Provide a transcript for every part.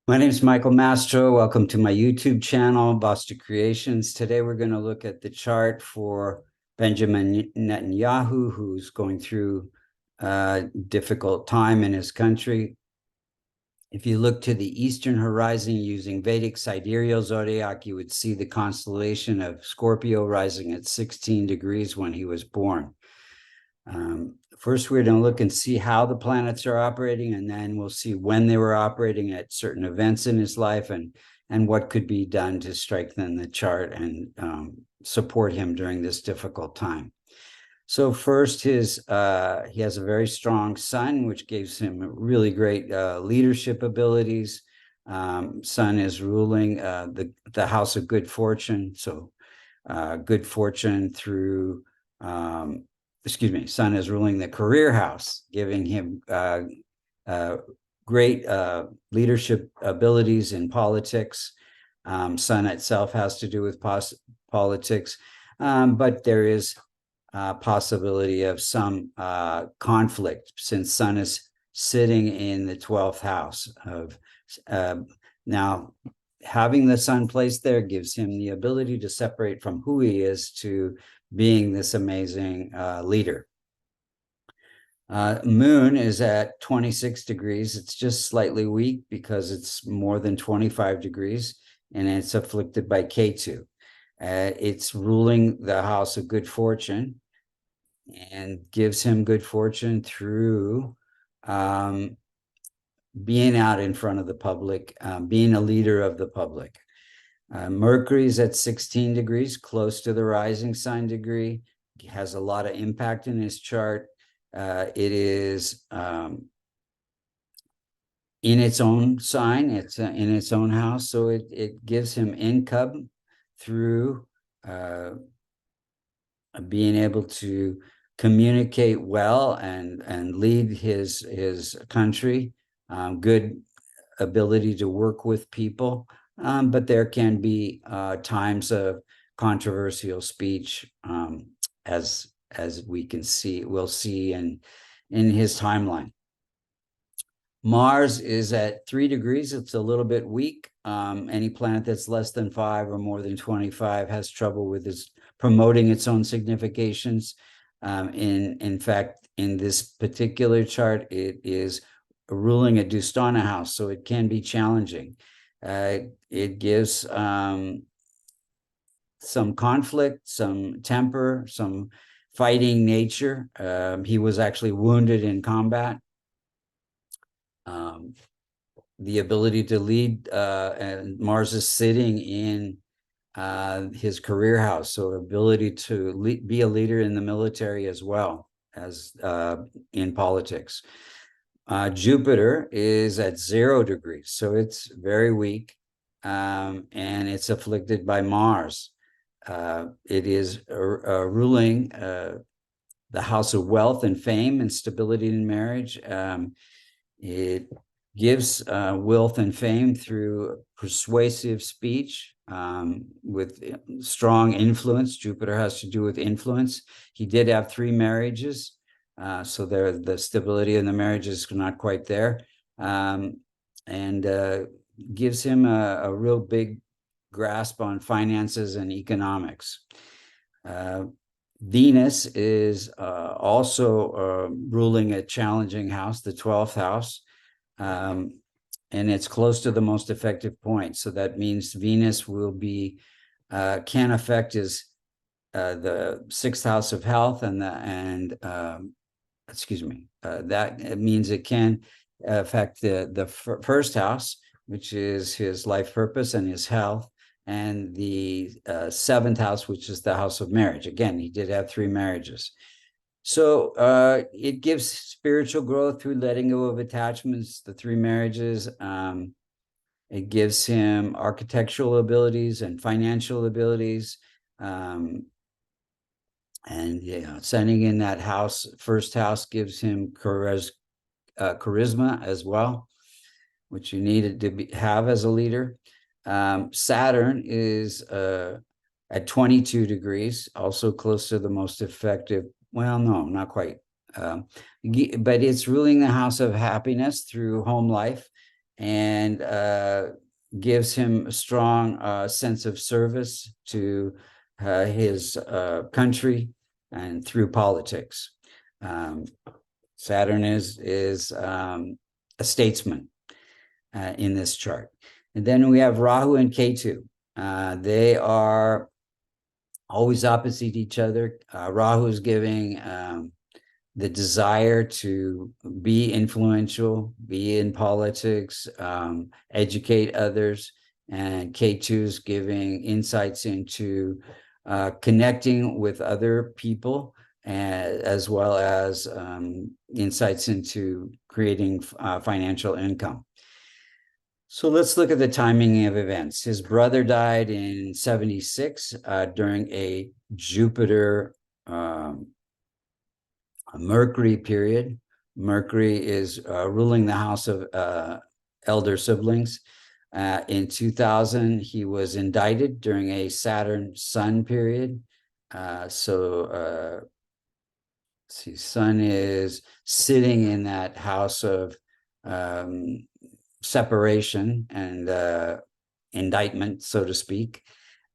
My name is Michael Mastro. Welcome to my YouTube channel, Vastu Creations. Today we're going to look at the chart for Benjamin Netanyahu, who's going through a difficult time in his country. If you look to the eastern horizon using Vedic sidereal zodiac, you would see the constellation of Scorpio rising at 16 degrees when he was born. First, we're going to look and see how the planets are operating, and then we'll see when they were operating at certain events in his life and what could be done to strengthen the chart and support him during this difficult time. So first, he has a very strong sun, which gives him really great leadership abilities. Sun is ruling the house of good fortune, so good fortune through Sun is ruling the career house, giving him great leadership abilities in politics. Sun itself has to do with politics, but there is a possibility of some conflict since Sun is sitting in the 12th house of now. Having the Sun placed there gives him the ability to separate from who he is to being this amazing leader. Moon is at 26 degrees. It's just slightly weak because it's more than 25 degrees, and it's afflicted by Ketu. It's ruling the house of good fortune and gives him good fortune through being out in front of the public, being a leader of the public. Mercury's at 16 degrees, close to the rising sign degree. It has a lot of impact in his chart. It is in its own sign, it's in its own house, so it gives him income through being able to communicate well and lead his country. Good ability to work with people. But there can be times of controversial speech, as we'll see in his timeline. Mars is at 3 degrees. It's a little bit weak. Any planet that's less than 5 or more than 25 has trouble with promoting its own significations. In fact, in this particular chart, it is ruling a Dustana house, so it can be challenging. It gives some conflict, some temper, some fighting nature. He was actually wounded in combat. The ability to lead, and Mars is sitting in his career house, so ability to be a leader in the military as well as in politics. Jupiter is at 0 degrees, so it's very weak, and it's afflicted by Mars. It is ruling the house of wealth and fame and stability in marriage. It gives wealth and fame through persuasive speech with strong influence. Jupiter has to do with influence. He did have 3 marriages. So the stability in the marriage is not quite there, and gives him a real big grasp on finances and economics. Venus is also ruling a challenging house, the 12th house, and it's close to the most effective point. So that means Venus will be can affect his the 6th house of health that means it can affect the first house, which is his life purpose and his health, and the 7th house, which is the house of marriage. Again, he did have 3 marriages. So it gives spiritual growth through letting go of attachments, the 3 marriages. It gives him architectural abilities and financial abilities. And sending in that house, first house, gives him charisma as well, which you needed to have as a leader. Saturn is at 22 degrees, also close to the most effective. Well, no, not quite. But it's ruling the house of happiness through home life. and gives him a strong sense of service to his country and through politics. Saturn is a statesman in this chart. And then we have Rahu and Ketu. They are always opposite each other. Rahu is giving the desire to be influential, be in politics, educate others, and Ketu is giving insights into connecting with other people, as well as insights into creating financial income. So let's look at the timing of events. His brother died in 76 during a Jupiter Mercury period. Mercury is ruling the house of elder siblings. In 2000, he was indicted during a Saturn-Sun period. See, Sun is sitting in that house of separation and indictment, so to speak.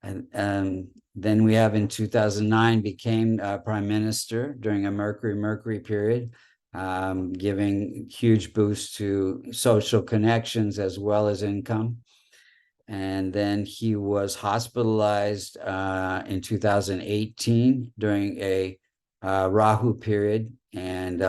And then we have in 2009 became prime minister during a Mercury period, giving huge boost to social connections as well as income. And then he was hospitalized in 2018 during a Rahu period, and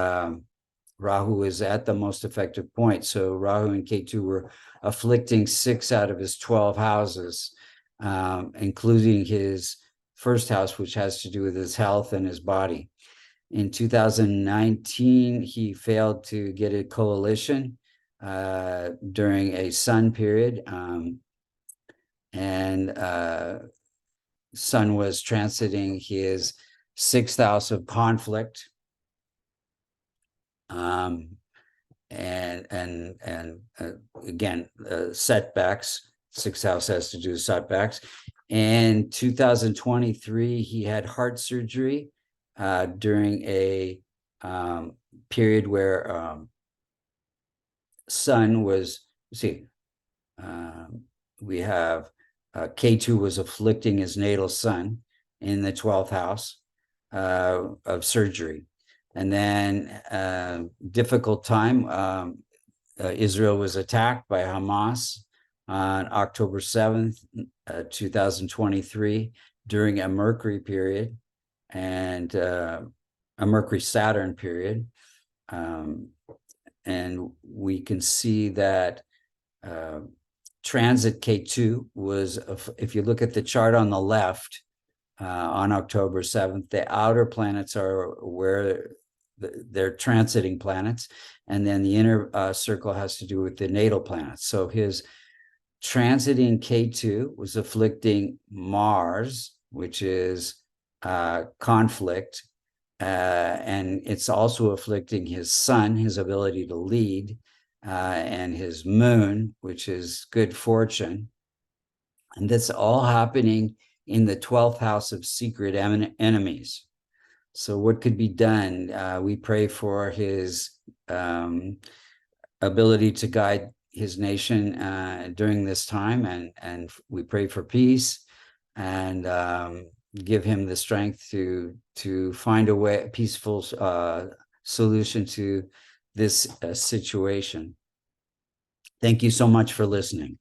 Rahu is at the most effective point. So Rahu and Ketu were afflicting 6 out of his 12 houses, including his first house, which has to do with his health and his body. In 2019, he failed to get a coalition during a Sun period, and Sun was transiting his 6th house of conflict, again, setbacks. 6th house has to do with setbacks. In 2023, he had heart surgery during a period where Sun was, we have Ketu was afflicting his natal Sun in the 12th house of surgery. And then difficult time, Israel was attacked by Hamas on October 7th, 2023, during a Mercury period and a Mercury-Saturn period. And we can see that transit K2 was, if you look at the chart on the left, on October 7th, the outer planets are where they're transiting planets, and then the inner circle has to do with the natal planets. So his transiting K2 was afflicting Mars, which is conflict, and it's also afflicting his Sun, his ability to lead, and his Moon, which is good fortune. And that's all happening in the 12th house of secret enemies. So what could be done? We pray for his ability to guide his nation during this time, and we pray for peace and give him the strength to find a peaceful solution to this situation. Thank you so much for listening.